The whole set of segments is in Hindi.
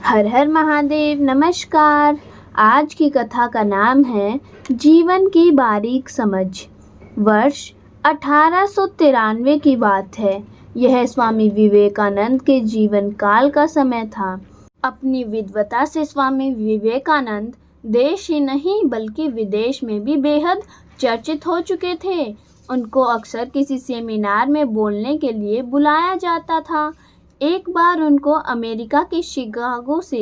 हर हर महादेव। नमस्कार। आज की कथा का नाम है जीवन की बारीक समझ। वर्ष 1893 की बात है। यह स्वामी विवेकानंद के जीवन काल का समय था। अपनी विद्वता से स्वामी विवेकानंद देश ही नहीं बल्कि विदेश में भी बेहद चर्चित हो चुके थे। उनको अक्सर किसी सेमिनार में बोलने के लिए बुलाया जाता था। एक बार उनको अमेरिका के शिकागो से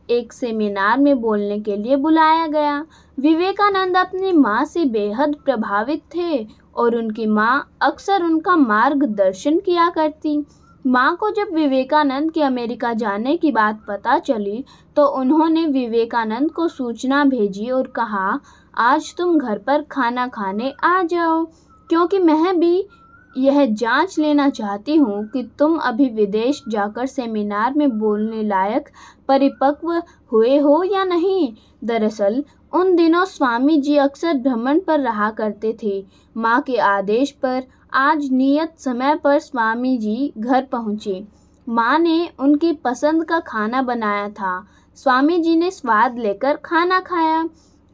एक सेमिनार में बोलने के लिए बुलाया गया। विवेकानंद अपनी माँ से बेहद प्रभावित थे और उनकी माँ अक्सर उनका मार्गदर्शन किया करती। माँ को जब विवेकानंद के अमेरिका जाने की बात पता चली तो उन्होंने विवेकानंद को सूचना भेजी और कहा, आज तुम घर पर खाना खाने आ जाओ, क्योंकि मैं भी यह जांच लेना चाहती हूँ कि तुम अभी विदेश जाकर सेमिनार में बोलने लायक परिपक्व हुए हो या नहीं। दरअसल उन दिनों स्वामी जी अक्सर भ्रमण पर रहा करते थे। माँ के आदेश पर आज नियत समय पर स्वामी जी घर पहुँचे। माँ ने उनकी पसंद का खाना बनाया था। स्वामी जी ने स्वाद लेकर खाना खाया।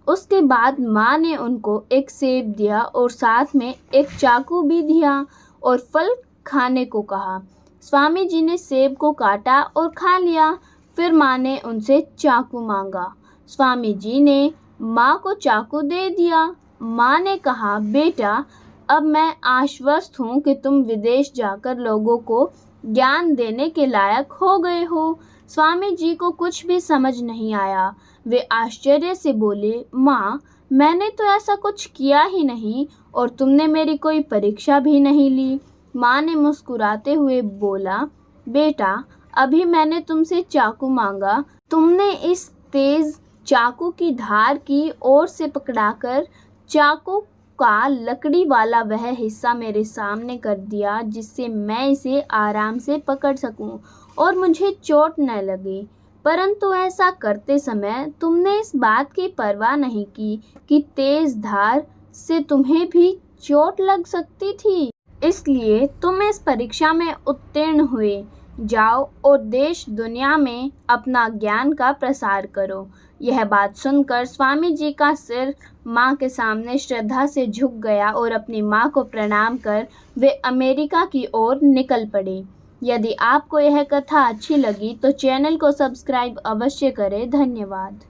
उसके बाद माँ ने उनको एक सेब दिया और साथ में एक चाकू भी दिया और फल खाने को कहा। स्वामी जी ने सेब को काटा और खा लिया। फिर माँ ने उनसे चाकू मांगा। स्वामी जी ने माँ को चाकू दे दिया। माँ ने कहा, बेटा, अब मैं आश्वस्त हूँ कि तुम विदेश जाकर लोगों को ज्ञान देने के लायक हो गए हो। स्वामी जी को कुछ भी समझ नहीं आया। वे आश्चर्य से बोले, माँ, मैंने तो ऐसा कुछ किया ही नहीं और तुमने मेरी कोई परीक्षा भी नहीं ली। माँ ने मुस्कुराते हुए बोला, बेटा, अभी मैंने तुमसे चाकू मांगा, तुमने इस तेज चाकू की धार की ओर से पकड़ाकर चाकू का लकड़ी वाला वह हिस्सा मेरे सामने कर दिया जिससे मैं इसे आराम से पकड़ सकूं और मुझे चोट न लगे। परंतु ऐसा करते समय तुमने इस बात की परवाह नहीं की कि तेज धार से तुम्हें भी चोट लग सकती थी। इसलिए तुम इस परीक्षा में उत्तीर्ण हुए। जाओ और देश दुनिया में अपना ज्ञान का प्रसार करो। यह बात सुनकर स्वामी जी का सिर माँ के सामने श्रद्धा से झुक गया और अपनी माँ को प्रणाम कर वे अमेरिका की ओर निकल पड़े। यदि आपको यह कथा अच्छी लगी तो चैनल को सब्सक्राइब अवश्य करें। धन्यवाद।